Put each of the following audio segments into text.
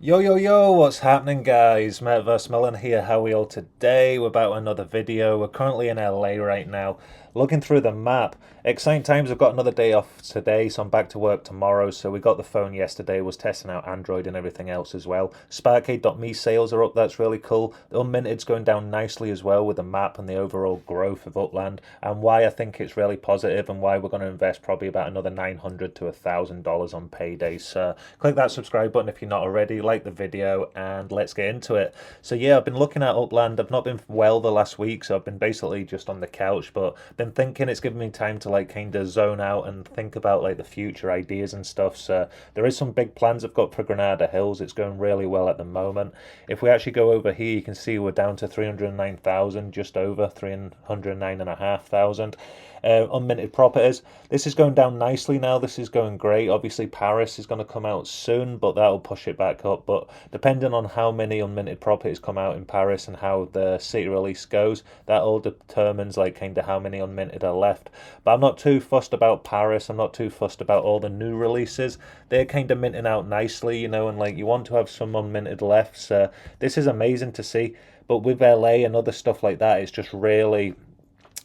Yo, yo, yo, what's happening, guys? METAVERSEMILLEN here. How are we all today? We're about another video. We're currently in LA right now, looking through the map. Exciting times. I've got another day off today, so I'm back to work tomorrow. So we got the phone yesterday, was testing out Android and everything else as well. Sparkade.me sales are up. That's really cool. The Unminted's going down nicely as well with the map and the overall growth of Upland, and why I think it's really positive and why we're going to invest probably about another $900 to $1,000 on payday. So click that subscribe button if you're not already, like the video, and let's get into it. So yeah, I've been looking at Upland. I've not been well the last week, so I've been basically just on the couch, but been thinking. It's given me time to like kind of zone out and think about like the future ideas and stuff. So there is some big plans I've got for Granada Hills. It's going really well at the moment. If we actually go over here, you can see we're down to 309,000, just over 309,500 unminted properties. This is going down nicely now. This is going great. Obviously Paris is going to come out soon, but that'll push it back up. But depending on how many unminted properties come out in Paris and how the city release goes, that all determines like kind of how many unminted are left. But I'm not too fussed about Paris. I'm not too fussed about all the new releases. They're kind of minting out nicely, you know, and like you want to have some unminted left. So this is amazing to see. But with LA and other stuff like that, it's just really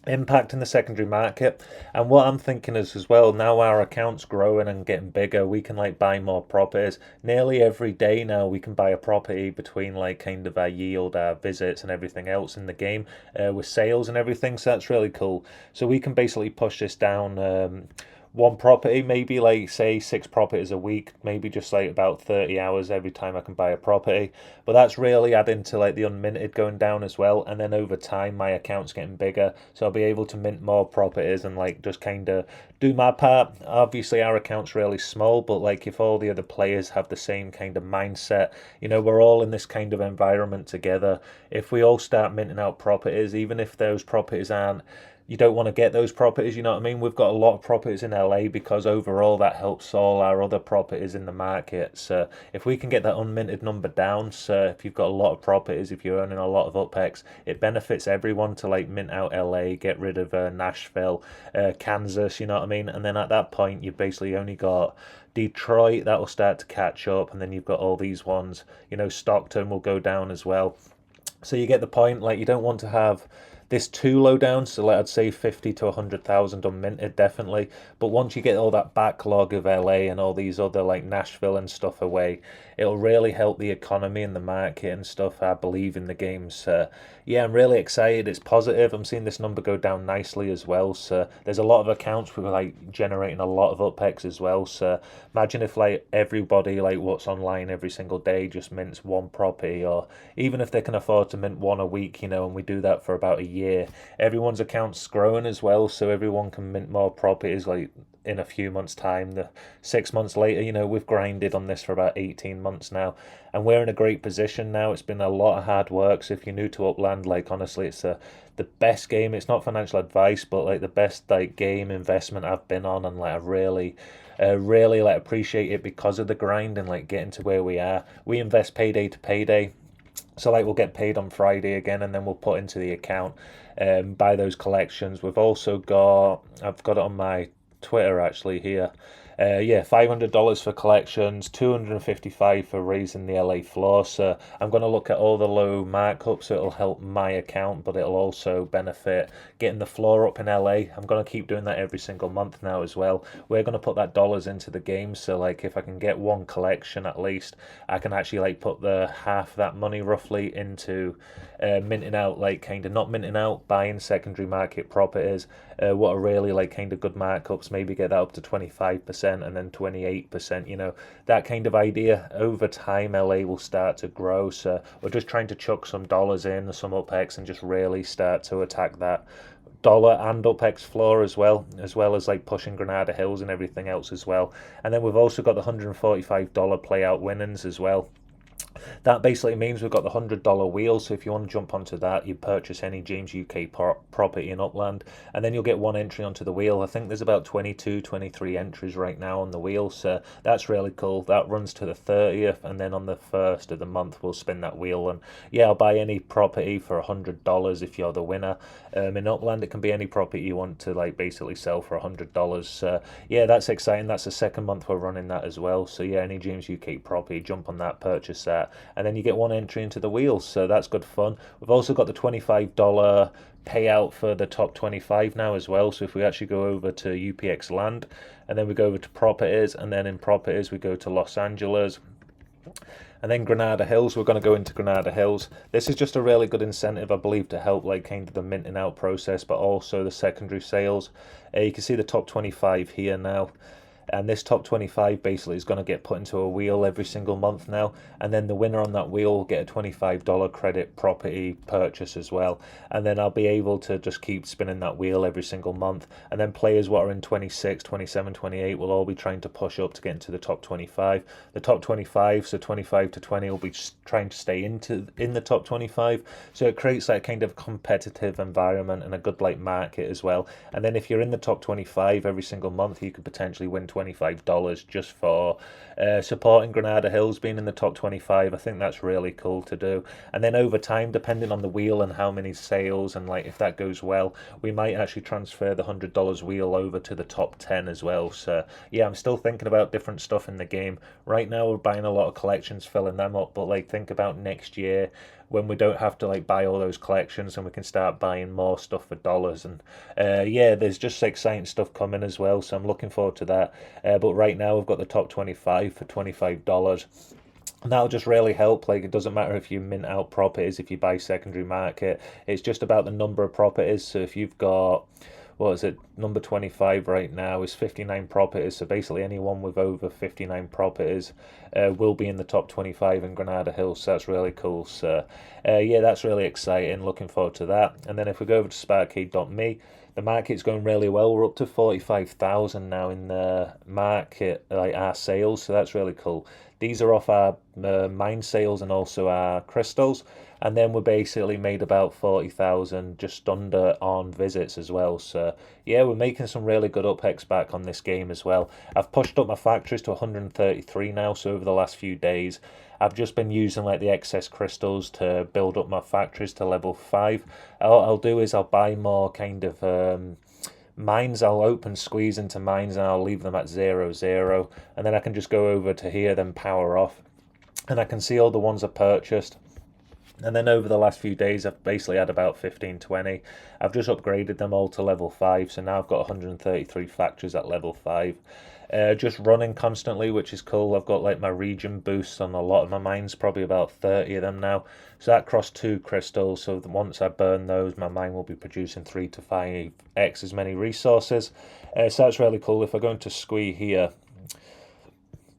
impacting the secondary market. And what I'm thinking is as well, now our account's growing and getting bigger, we can like buy more properties nearly every day now. We can buy a property between like kind of our yield, our visits and everything else in the game, with sales and everything. So that's really cool. So we can basically push this down, one property, maybe like say 6 properties a week, maybe just like about 30 hours every time I can buy a property. But that's really adding to like the unminted going down as well. And then over time my account's getting bigger, so I'll be able to mint more properties and like just kind of do my part. Obviously our account's really small, but like if all the other players have the same kind of mindset, you know, we're all in this kind of environment together. If we all start minting out properties, even if those properties aren't, you don't want to get those properties, you know what I mean? We've got a lot of properties in LA because overall that helps all our other properties in the market. So if we can get that unminted number down, so if you've got a lot of properties, if you're earning a lot of UPEX, it benefits everyone to like mint out LA, get rid of Nashville, Kansas, you know what I mean? And then at that point, you've basically only got Detroit that will start to catch up, and then you've got all these ones, you know, Stockton will go down as well. So you get the point, like you don't want to have this too low down, so like I'd say 50 to 100,000 unminted definitely. But once you get all that backlog of LA and all these other like Nashville and stuff away, it'll really help the economy and the market and stuff. I believe in the game. So yeah, I'm really excited. It's positive. I'm seeing this number go down nicely as well. So there's a lot of accounts with like generating a lot of UPEX as well. So imagine if like everybody like what's online every single day just mints one property, or even if they can afford to mint one a week, you know, and we do that for about a year, everyone's account's growing as well, so everyone can mint more properties like in a few months time. The 6 months later, you know, we've grinded on this for about 18 months now, and we're in a great position now. It's been a lot of hard work, so if you're new to Upland, like honestly, it's the best game. It's not financial advice, but like the best like game investment I've been on, and like I really like appreciate it because of the grind and like getting to where we are. We invest payday to payday. So like we'll get paid on Friday again, and then we'll put into the account, buy those collections. We've also got, I've got it on my Twitter actually here. Yeah, $500 for collections, 255 for raising the LA floor. So I'm going to look at all the low markups, so it'll help my account, but it'll also benefit getting the floor up in LA. I'm going to keep doing that every single month now as well. We're going to put that dollars into the game, so like if I can get one collection at least, I can actually like put the half that money roughly into minting out, like kind of not minting out, buying secondary market properties. What are really like kind of good markups, maybe get that up to 25% and then 28%, you know, that kind of idea. Over time LA will start to grow, so we're just trying to chuck some dollars in, some UPEX, and just really start to attack that dollar and UPEX floor as well as like pushing Granada Hills and everything else as well. And then we've also got the $145 playout winnings as well. That basically means we've got the $100 wheel, so if you want to jump onto that, you purchase any James UK property in Upland, and then you'll get one entry onto the wheel. I think there's about 22, 23 entries right now on the wheel, so that's really cool. That runs to the 30th, and then on the 1st of the month, we'll spin that wheel, and yeah, I'll buy any property for $100 if you're the winner. In Upland, it can be any property you want to like basically sell for $100. So yeah, that's exciting. That's the second month we're running that as well. So yeah, any James UK property, jump on that, purchase purchase that, and then you get one entry into the wheels, so that's good fun. We've also got the $25 payout for the top 25 now as well. So if we actually go over to UPX Land, and then we go over to properties, and then in properties we go to Los Angeles, and then Granada Hills. We're going to go into Granada Hills. This is just a really good incentive, I believe, to help like kind of the minting out process, but also the secondary sales. You can see the top 25 here now. And this top 25 basically is going to get put into a wheel every single month now, and then the winner on that wheel will get a $25 credit property purchase as well, and then I'll be able to just keep spinning that wheel every single month, and then players what are in 26, 27, 28 will all be trying to push up to get into the top 25. The top 25, so 25 to 20, will be trying to stay in the top 25, so it creates that kind of competitive environment and a good like market as well. And then if you're in the top 25 every single month, you could potentially win $25 just for supporting Granada Hills being in the top 25. I think that's really cool to do. And then over time, depending on the wheel and how many sales, and like if that goes well, we might actually transfer the $100 wheel over to the top 10 as well. So yeah, I'm still thinking about different stuff in the game. Right now we're buying a lot of collections, filling them up, but like think about next year when we don't have to like buy all those collections and we can start buying more stuff for dollars. And yeah, there's just exciting stuff coming as well, so I'm looking forward to that. But right now we've got the top 25 for $25. And that'll just really help. Like, it doesn't matter if you mint out properties, if you buy secondary market, it's just about the number of properties. So if you've got, what is it, number 25 right now is 59 properties, so basically anyone with over 59 properties will be in the top 25 in Granada Hills, so that's really cool. So yeah, that's really exciting, looking forward to that. And then if we go over to sparkade.me, the market's going really well. We're up to 45,000 now in the market, like our sales, so that's really cool. These are off our mine sales and also our crystals, and then we basically made about 40,000 just under on visits as well. So yeah, we're making some really good UPX back on this game as well. I've pushed up my factories to 133 now, so over the last few days I've just been using like the excess crystals to build up my factories to level 5. What I'll do is I'll buy more kind of mines. I'll open squeeze into mines and I'll leave them at 0, and then I can just go over to here, then power off, and I can see all the ones I purchased. And then over the last few days I've basically had about 15, 20. I've just upgraded them all to level 5, so now I've got 133 factories at level 5. Just running constantly, which is cool. I've got like my region boosts on a lot of my mines, probably about 30 of them now. So that crossed 2 crystals, so once I burn those, my mine will be producing 3 to 5x as many resources. So that's really cool. If I go into Squee here,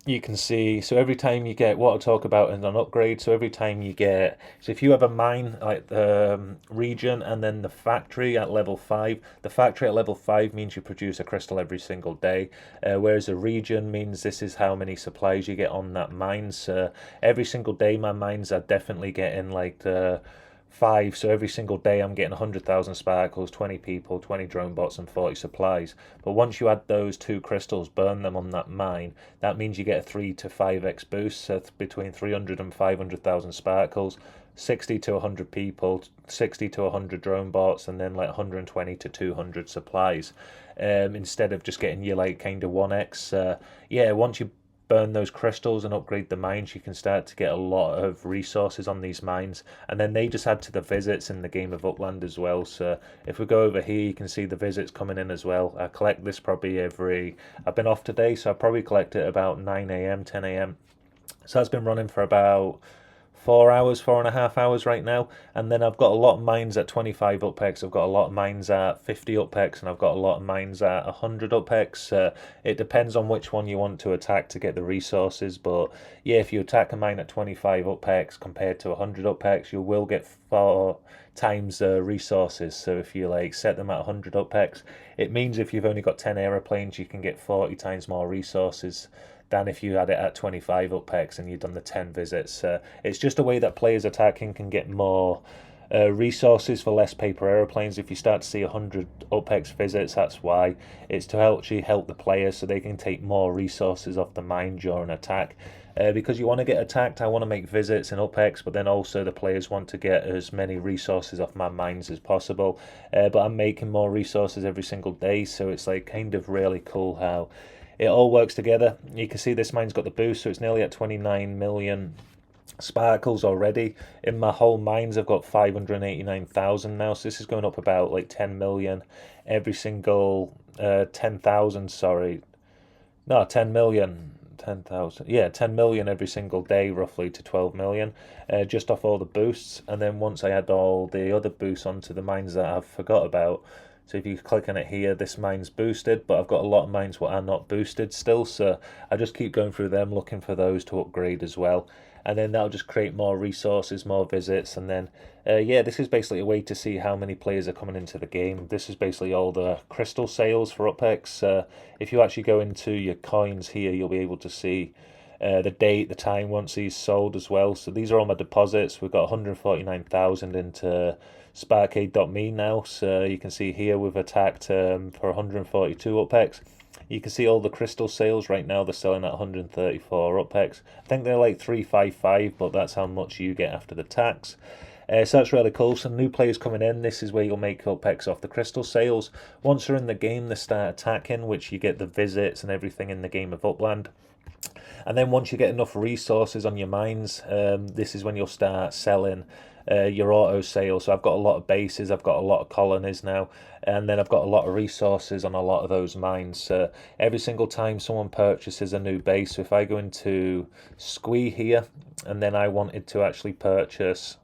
you can see, so every time you get, what I'll talk about in an upgrade, so every time you get, so if you have a mine like the region and then the factory at level 5, the factory at level 5 means you produce a crystal every single day, whereas a region means this is how many supplies you get on that mine. So every single day my mines are definitely getting like the 5, so every single day I'm getting 100,000 sparkles, 20 people, 20 drone bots, and 40 supplies. But once you add those 2 crystals, burn them on that mine, that means you get a 3 to 5x boost, so between 300 and 500,000 sparkles, 60 to 100 people, 60 to 100 drone bots, and then like 120 to 200 supplies, instead of just getting your like kind of 1x. Yeah, once you burn those crystals and upgrade the mines, you can start to get a lot of resources on these mines, and then they just add to the visits in the game of Upland as well. So if we go over here, you can see the visits coming in as well. I collect this probably I've been off today, so I probably collect it about 9 a.m, 10 a.m. So that's been running for about 4.5 hours right now. And then I've got a lot of mines at 25 UPX, I've got a lot of mines at 50 UPX, and I've got a lot of mines at 100 UPX. It depends on which one you want to attack to get the resources, but yeah, if you attack a mine at 25 UPX compared to 100 UPX, you will get 4 times the resources. So if you like set them at 100 UPX, it means if you've only got 10 aeroplanes, you can get 40 times more resources than if you had it at 25 UPX and you'd done the 10 visits. It's just a way that players attacking can get more resources for less paper aeroplanes. If you start to see 100 UPX visits, that's why. It's to actually help the players so they can take more resources off the mine during attack. Because you want to get attacked, I want to make visits and UPX, but then also the players want to get as many resources off my mines as possible. But I'm making more resources every single day, so it's like kind of really cool how it all works together. You can see this mine's got the boost, so it's nearly at 29 million sparkles already. In my whole mines, I've got 589,000 now, so this is going up about like 10 million every single 10,000, sorry. No, 10 million. 10,000. Yeah, 10 million every single day, roughly to 12 million, just off all the boosts. And then once I add all the other boosts onto the mines that I've forgot about, so if you click on it here, this mine's boosted, but I've got a lot of mines what are not boosted still, so I just keep going through them, looking for those to upgrade as well. And then that'll just create more resources, more visits, and then yeah, this is basically a way to see how many players are coming into the game. This is basically all the crystal sales for Upex. If you actually go into your coins here, you'll be able to see the date, the time once these sold as well. So these are all my deposits. We've got 149,000 into Sparkade.me now. So you can see here we've attacked for 142 Upex. You can see all the crystal sales right now. They're selling at 134 Upex. I think they're like 355, but that's how much you get after the tax. So that's really cool. Some new players coming in. This is where you'll make Upex off the crystal sales. Once they're in the game, they start attacking, which you get the visits and everything in the game of Upland. And then once you get enough resources on your mines, this is when you'll start selling your auto sales. So I've got a lot of bases, I've got a lot of colonies now, and then I've got a lot of resources on a lot of those mines. Every single time someone purchases a new base, so if I go into Squee here, and then I wanted to actually purchase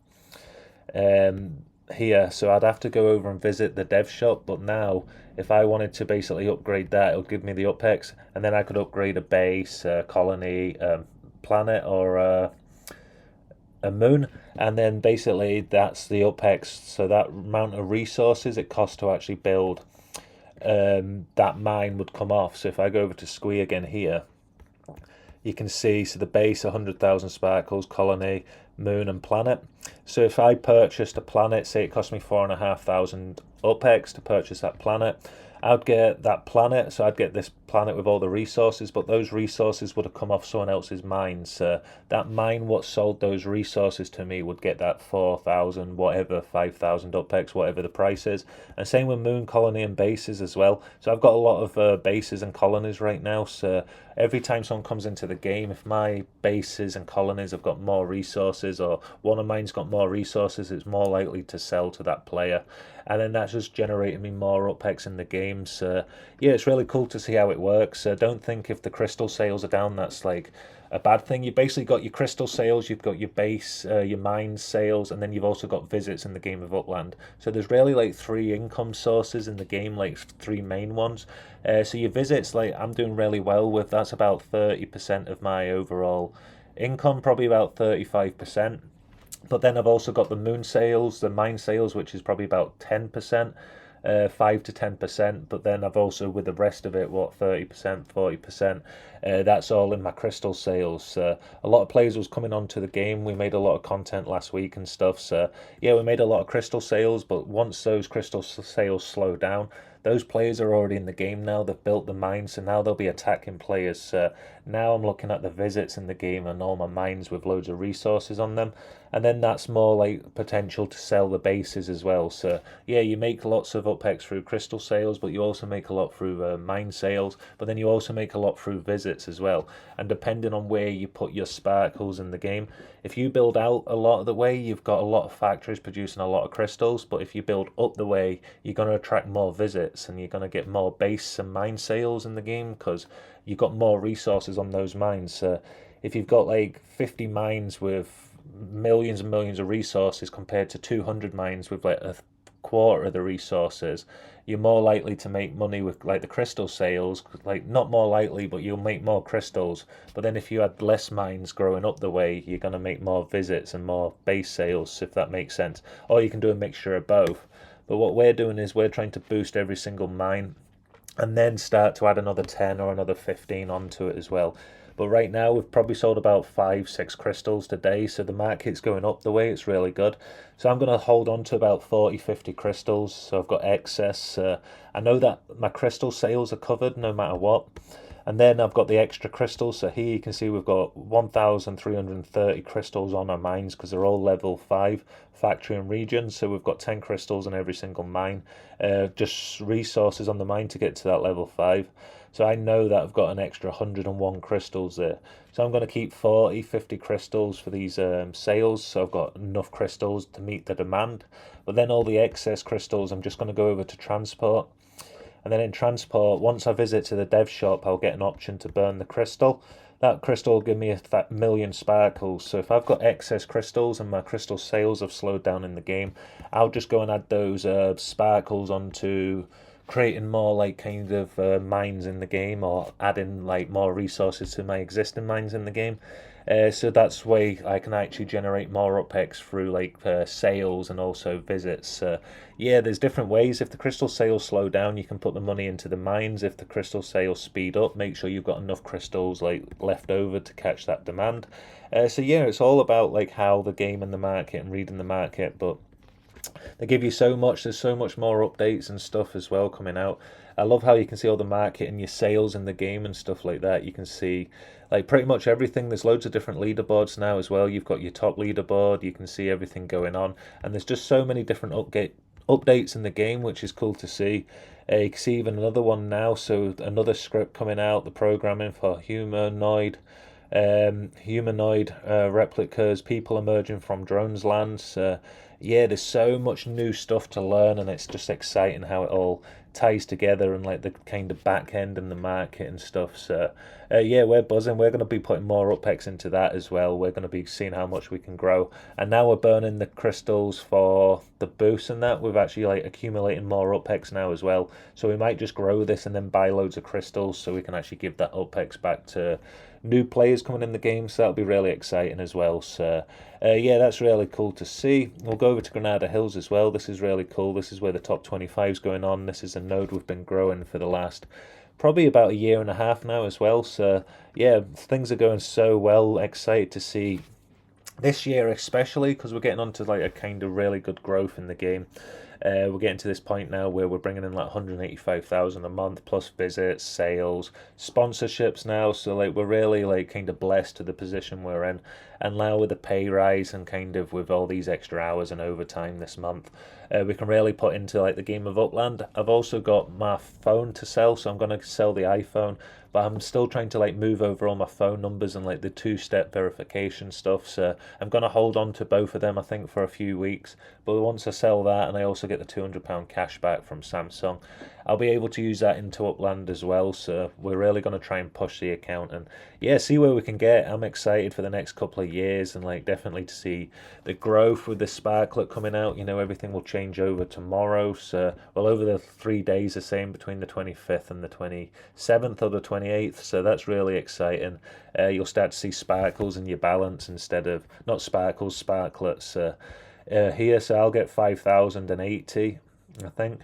here, so I'd have to go over and visit the dev shop, but now if I wanted to basically upgrade that, it'll give me the Upex, and then I could upgrade a base, colony, planet, or a moon, and then basically that's the Upex. So that amount of resources it costs to actually build that mine would come off. So if I go over to Squee again here, you can see, so the base 100,000 sparkles, colony, moon, and planet. So if I purchased a planet, say it cost me 4,500 Upex to purchase that planet, I'd get that planet, so I'd get this planet with all the resources, but those resources would have come off someone else's mine. So that mine what sold those resources to me would get that 4,000, whatever, 5,000 Upex, whatever the price is. And same with moon, colony, and bases as well. So I've got a lot of bases and colonies right now, so every time someone comes into the game, if my bases and colonies have got more resources, or one of mine's got more resources, it's more likely to sell to that player. And then that's just generating me more Upex in the game. So yeah, it's really cool to see how it works. Don't think if the crystal sales are down, that's like a bad thing. You basically got your crystal sales, you've got your base, your mine sales, and then you've also got visits in the game of Upland. So there's really like three income sources in the game, like three main ones. So your visits, like I'm doing really well with. That's about 30% of my overall income, probably about 35%. But then I've also got the moon sales, the mine sales, which is probably about 10%, 5 to 10%. But then I've also, with the rest of it, what, 30%, 40%, that's all in my crystal sales. A lot of players was coming onto the game. We made a lot of content last week and stuff. So yeah, we made a lot of crystal sales. But once those crystal sales slow down, those players are already in the game now. They've built the mines, so now they'll be attacking players. Now I'm looking at the visits in the game and all my mines with loads of resources on them. And then that's more like potential to sell the bases as well. So yeah, you make lots of Upex through crystal sales, but you also make a lot through mine sales. But then you also make a lot through visits as well. And depending on where you put your sparkles in the game, if you build out a lot of the way, you've got a lot of factories producing a lot of crystals. But if you build up the way, you're going to attract more visits and you're going to get more base and mine sales in the game because you've got more resources on those mines. So if you've got like 50 mines with millions and millions of resources compared to 200 mines with like a quarter of the resources, you're more likely to make money with like the crystal sales. Like, not more likely, but you'll make more crystals. But then if you had less mines growing up the way, you're going to make more visits and more base sales, if that makes sense. Or you can do a mixture of both. But what we're doing is we're trying to boost every single mine and then start to add another 10 or another 15 onto it as well. But right now we've probably sold about 5-6 crystals today, so the market's going up the way. It's really good. So I'm going to hold on to about 40-50 crystals, so I've got excess. I know that my crystal sales are covered no matter what. And then I've got the extra crystals. So here you can see we've got 1,330 crystals on our mines because they're all level 5 factory and region. So we've got 10 crystals on every single mine. Just resources on the mine to get to that level 5. So I know that I've got an extra 101 crystals there. So I'm going to keep 40, 50 crystals for these sales. So I've got enough crystals to meet the demand. But then all the excess crystals, I'm just going to go over to transport. And then in transport, once I visit to the dev shop, I'll get an option to burn the crystal. That crystal will give me a million sparkles. So if I've got excess crystals and my crystal sales have slowed down in the game, I'll just go and add those sparkles onto creating more like kind of mines in the game, or adding like more resources to my existing mines in the game. So that's way I can actually generate more UPEX through like sales and also visits. Yeah, there's different ways. If the crystal sales slow down, you can put the money into the mines. If the crystal sales speed up, make sure you've got enough crystals like left over to catch that demand. So yeah, it's all about like how the game and the market and reading the market, but they give you so much. There's so much more updates and stuff as well coming out. I love how you can see all the market and your sales in the game and stuff like that. You can see like pretty much everything. There's loads of different leaderboards now as well. You've got your top leaderboard. You can see everything going on, and there's just so many different updates in the game, which is cool to see. You can see even another one now. So another script coming out. The programming for humanoid replicas, people emerging from drones lands. Yeah, there's so much new stuff to learn, and it's just exciting how it all ties together, and like the kind of back end and the market and stuff. So yeah, we're buzzing. We're going to be putting more UPEX into that as well. We're going to be seeing how much we can grow, and now we're burning the crystals for the boost and that. We've actually like accumulating more UPEX now as well, so we might just grow this and then buy loads of crystals so we can actually give that UPEX back to new players coming in the game. So that'll be really exciting as well. So yeah, that's really cool to see. We'll go over to Granada Hills as well. This is really cool. This is where the top 25 is going on. This is a node we've been growing for the last probably about a year and a half now as well. So yeah, things are going so well. Excited to see this year, especially because we're getting onto like a kind of really good growth in the game. We're getting to this point now where we're bringing in like 185,000 a month, plus visits, sales, sponsorships now. So like we're really like kind of blessed to the position we're in. And now with the pay rise and kind of with all these extra hours and overtime this month, we can really put into like the game of Upland. I've also got my phone to sell, so I'm going to sell the iPhone, but I'm still trying to like move over all my phone numbers and like the two-step verification stuff. So I'm going to hold on to both of them, I think, for a few weeks. But once I sell that, and I also get the £200 cash back from Samsung, I'll be able to use that into Upland as well. So we're really going to try and push the account and yeah, see where we can get. I'm excited for the next couple of years, and like definitely to see the growth with the Sparklet coming out. You know, everything will change over tomorrow. So well, over the 3 days the same between the 25th and the 27th or the 28th. So that's really exciting. You'll start to see sparkles in your balance instead of not sparkles, sparklets here. So I'll get 5,080, I think.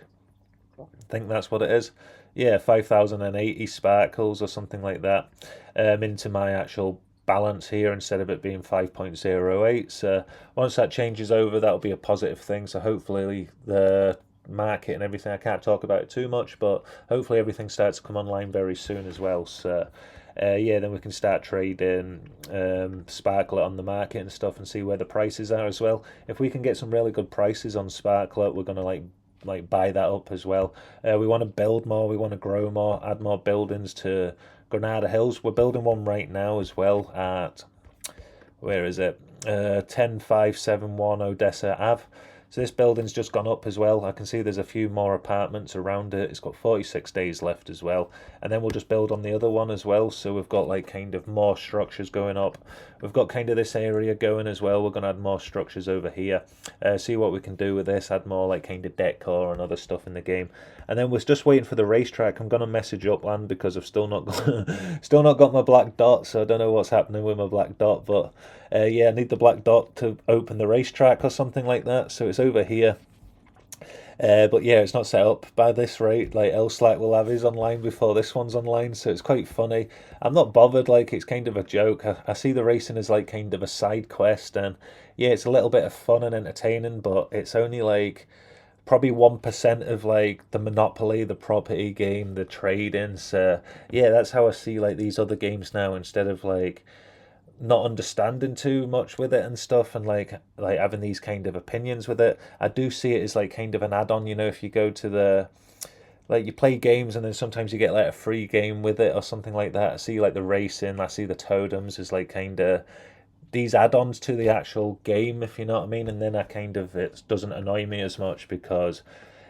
I think that's what it is. Yeah, 5,080 sparkles or something like that into my actual balance here instead of it being 5.08. So once that changes over, that'll be a positive thing. So hopefully the market and everything, I can't talk about it too much, but hopefully everything starts to come online very soon as well. So yeah, then we can start trading Sparklet on the market and stuff and see where the prices are as well. If we can get some really good prices on Sparklet, we're going to like buy that up as well. We want to build more, we want to grow more, add more buildings to Granada Hills. We're building one right now as well at, where is it, 10571 Odessa Ave. So this building's just gone up as well. I can see there's a few more apartments around it. It's got 46 days left as well. And then we'll just build on the other one as well. So we've got like kind of more structures going up. We've got kind of this area going as well. We're going to add more structures over here. See what we can do with this. Add more like kind of decor and other stuff in the game. And then we're just waiting for the racetrack. I'm going to message Upland because I've still not got my black dot. So I don't know what's happening with my black dot. But yeah, I need the black dot to open the racetrack or something like that. So it's over here. But yeah, it's not set up by this rate. Like Slack will have his online before this one's online, so it's quite funny. I'm not bothered, like it's kind of a joke. I see the racing as like kind of a side quest, and yeah, it's a little bit of fun and entertaining, but it's only like probably 1% of like the Monopoly, the property game, the trading. So yeah, that's how I see like these other games now, instead of like not understanding too much with it and stuff, and like having these kind of opinions with it. I do see it as like kind of an add-on. You know, if you go to like you play games and then sometimes you get like a free game with it or something like that. I see like the racing, I see the totems as like kind of these add-ons to the actual game, if you know what I mean. And then I kind of it doesn't annoy me as much because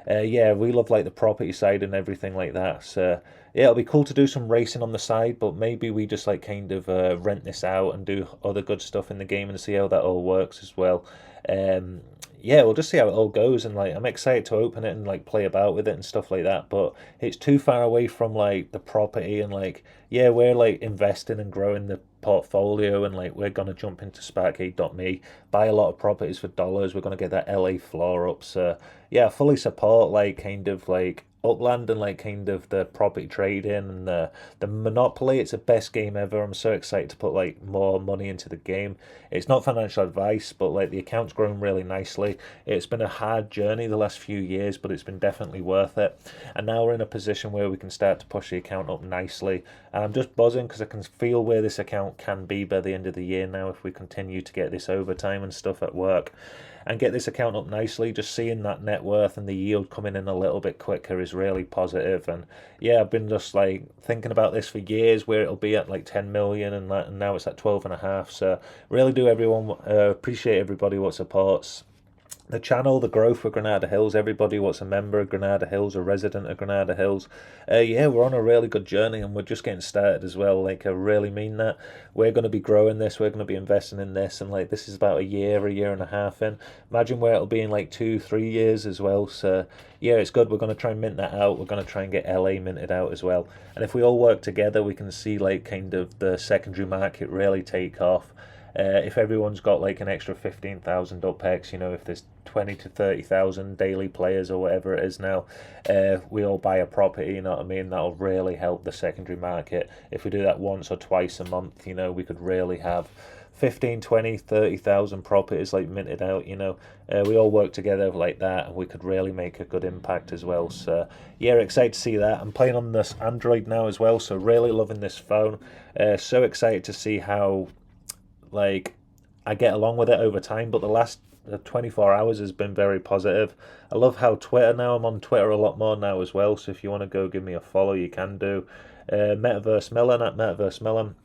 yeah, we love like the property side and everything like that. So yeah, it'll be cool to do some racing on the side, but maybe we just like kind of rent this out and do other good stuff in the game and see how that all works as well. Um, yeah, we'll just see how it all goes, and like I'm excited to open it and like play about with it and stuff like that. But it's too far away from like the property and like yeah, we're like investing and growing the portfolio, and like we're gonna jump into Sparkgate.me, buy a lot of properties for dollars. We're gonna get that LA floor up. So yeah, I fully support like kind of like Upland and like kind of the property trading and the Monopoly. It's the best game ever. I'm so excited to put like more money into the game. It's not financial advice, but like the account's grown really nicely. It's been a hard journey the last few years, but it's been definitely worth it. And now we're in a position where we can start to push the account up nicely. And I'm just buzzing because I can feel where this account can be by the end of the year now if we continue to get this overtime and stuff at work and get this account up nicely. Just seeing that net worth and the yield coming in a little bit quicker is really positive. And yeah, I've been just like thinking about this for years, where it'll be at like 10 million, and that, and now it's at 12.5. So really do everyone appreciate everybody what supports the channel, the growth of Granada Hills, everybody what's a member of Granada Hills, a resident of Granada Hills. Yeah, we're on a really good journey and we're just getting started as well. Like, I really mean that. We're going to be growing this, we're going to be investing in this, and like this is about a year and a half in. Imagine where it'll be in like 2-3 years as well. So yeah, it's good. We're going to try and mint that out. We're going to try and get LA minted out as well. And if we all work together, we can see like kind of the secondary market really take off. If everyone's got like an extra 15,000 UPEX, you know, if there's 20 to 30,000 daily players or whatever it is now, we all buy a property, you know what I mean? That'll really help the secondary market. If we do that once or twice a month, you know, we could really have 15, 20, 30,000 properties like minted out, you know. We all work together like that and we could really make a good impact as well. So yeah, excited to see that. I'm playing on this Android now as well, so really loving this phone. So excited to see how like I get along with it over time, but the last 24 hours has been very positive. I love how Twitter now, I'm on Twitter a lot more now as well, so if you want to go give me a follow, you can do. METAVERSEMILLEN at METAVERSEMILLEN.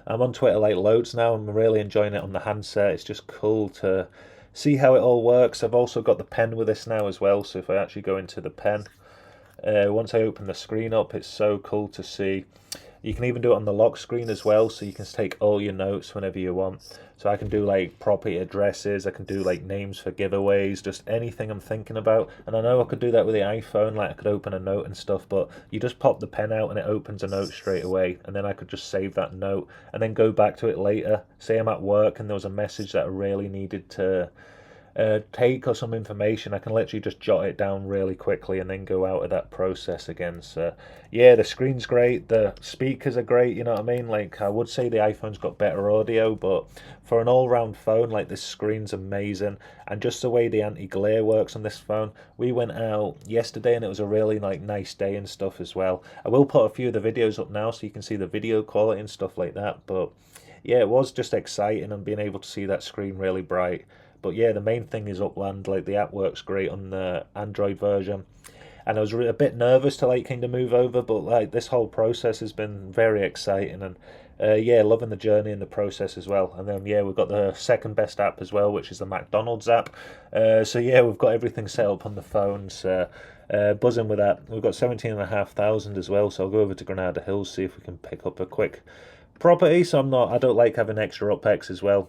I'm on Twitter like loads now. I'm really enjoying it on the handset. It's just cool to see how it all works. I've also got the pen with this now as well, so if I actually go into the pen, once I open the screen up, it's so cool to see. You can even do it on the lock screen as well, so you can take all your notes whenever you want. So I can do like property addresses, I can do like names for giveaways, just anything I'm thinking about. And I know I could do that with the iPhone, like I could open a note and stuff, but you just pop the pen out and it opens a note straight away. And then I could just save that note and then go back to it later. Say I'm at work and there was a message that I really needed to take or some information, I can literally just jot it down really quickly and then go out of that process again. So yeah, the screen's great, the speakers are great, you know what I mean? Like I would say the iPhone's got better audio, but for an all-round phone, like this screen's amazing. And just the way the anti-glare works on this phone, we went out yesterday and it was a really like nice day and stuff as well. I will put a few of the videos up now so you can see the video quality and stuff like that, but yeah, it was just exciting and being able to see that screen really bright. But yeah, the main thing is Upland. Like the app works great on the Android version, and I was a bit nervous to like kind of move over, but like this whole process has been very exciting, and yeah, loving the journey and the process as well. And then yeah, we've got the second best app as well, which is the McDonald's app. So yeah, we've got everything set up on the phones. Buzzing with that. We've got 17,500 as well, so I'll go over to Granada Hills, see if we can pick up a quick property. So I don't like having extra UPEX as well.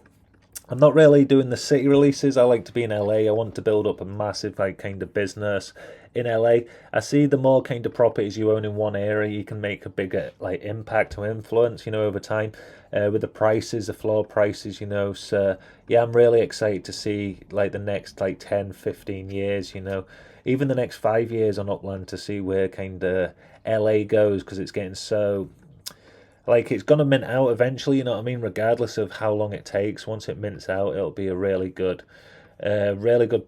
I'm not really doing the city releases. I like to be in LA. I want to build up a massive like kind of business in LA. I see the more kind of properties you own in one area, you can make a bigger like impact or influence, you know, over time. With the prices, the floor prices, you know. So yeah, I'm really excited to see like the next like 10, 15 years, you know, even the next 5 years on Upland, to see where kind of LA goes, because it's getting so like it's gonna mint out eventually, you know what I mean? Regardless of how long it takes, once it mints out, it'll be a really good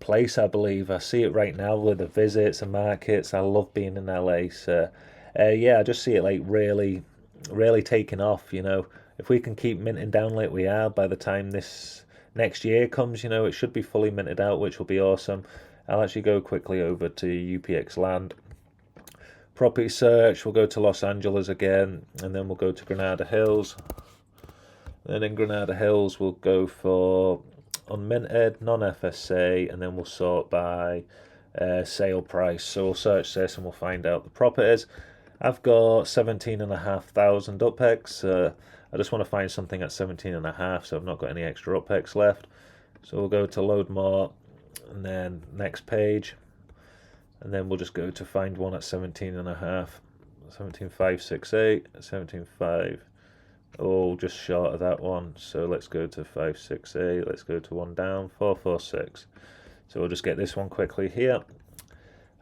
place, I believe. I see it right now with the visits and markets. I love being in LA, so yeah, I just see it like really taking off. You know, if we can keep minting down like we are, by the time this next year comes, you know, it should be fully minted out, which will be awesome. I'll actually go quickly over to UPX land. Property search, we'll go to Los Angeles again, and then we'll go to Granada Hills. Then in Granada Hills, we'll go for unminted, non-FSA, and then we'll sort by sale price. So we'll search this and we'll find out the properties. I've got 17,500 UPEX. I just want to find something at 17.5, so I've not got any extra UPEX left. So we'll go to load more, and then next page, and then we'll just go to find one at 17.5, 17,568, 17,5. Oh, just short of that one. So let's go to 568. Let's go to one down, 446. So we'll just get this one quickly here.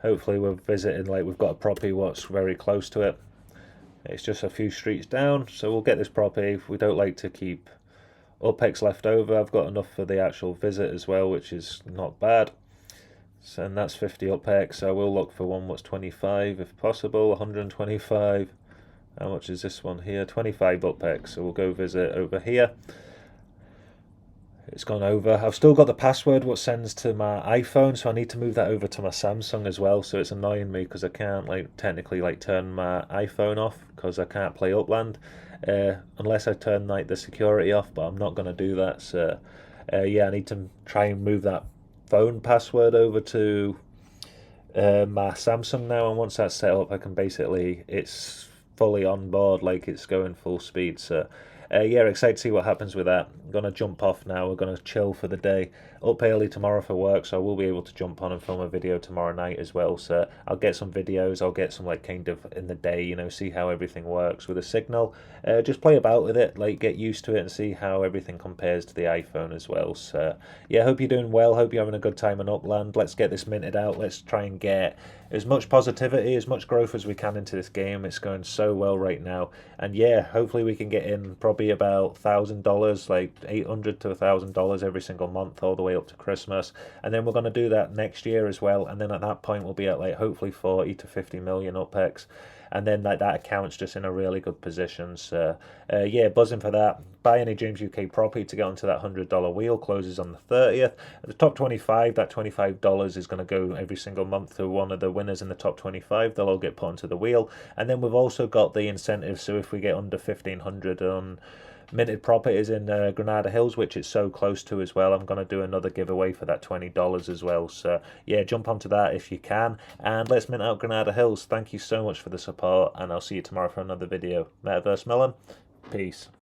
Hopefully we're visiting, like we've got a property what's very close to it. It's just a few streets down, so we'll get this property. We don't like to keep UPEX left over. I've got enough for the actual visit as well, which is not bad. So, and that's 50 UPEX, so we'll look for one what's 25 if possible, 125. How much is this one here? 25 UPEX, so we'll go visit over here. It's gone over. I've still got the password what sends to my iPhone, so I need to move that over to my Samsung as well. So it's annoying me because I can't technically turn my iPhone off because I can't play Upland unless I turn the security off. But I'm not going to do that. So yeah, I need to try and move that phone password over to my Samsung now. And once that's set up, I can it's fully on board, it's going full speed. So yeah, excited to see what happens with that. I'm going to jump off now. We're going to chill for the day. Up early tomorrow for work, so I will be able to jump on and film a video tomorrow night as well. So I'll get some videos. I'll get some kind of in the day, see how everything works with a signal. Just play about with it, get used to it and see how everything compares to the iPhone as well. So yeah, hope you're doing well. Hope you're having a good time in Upland. Let's get this minted out. Let's try and get as much positivity, as much growth as we can into this game. It's going so well right now. And yeah, hopefully we can get in probably about $1,000, $800 to $1,000 every single month, all the way up to Christmas. And then we're going to do that next year as well. And then at that point, we'll be at hopefully 40 to 50 million UPEX. And then that account's just in a really good position. So yeah, buzzing for that. Buy any James UK property to get onto that $100 wheel. Closes on the 30th. At the top 25, that $25 is going to go every single month to one of the winners in the top 25. They'll all get put onto the wheel. And then we've also got the incentive. So if we get under 1,500 on minted properties in Granada Hills, which it's so close to as well, I'm going to do another giveaway for that $20 as well. So yeah, jump onto that if you can, and let's mint out Granada Hills. Thank you so much for the support, and I'll see you tomorrow for another video. Metaverse Melon, peace.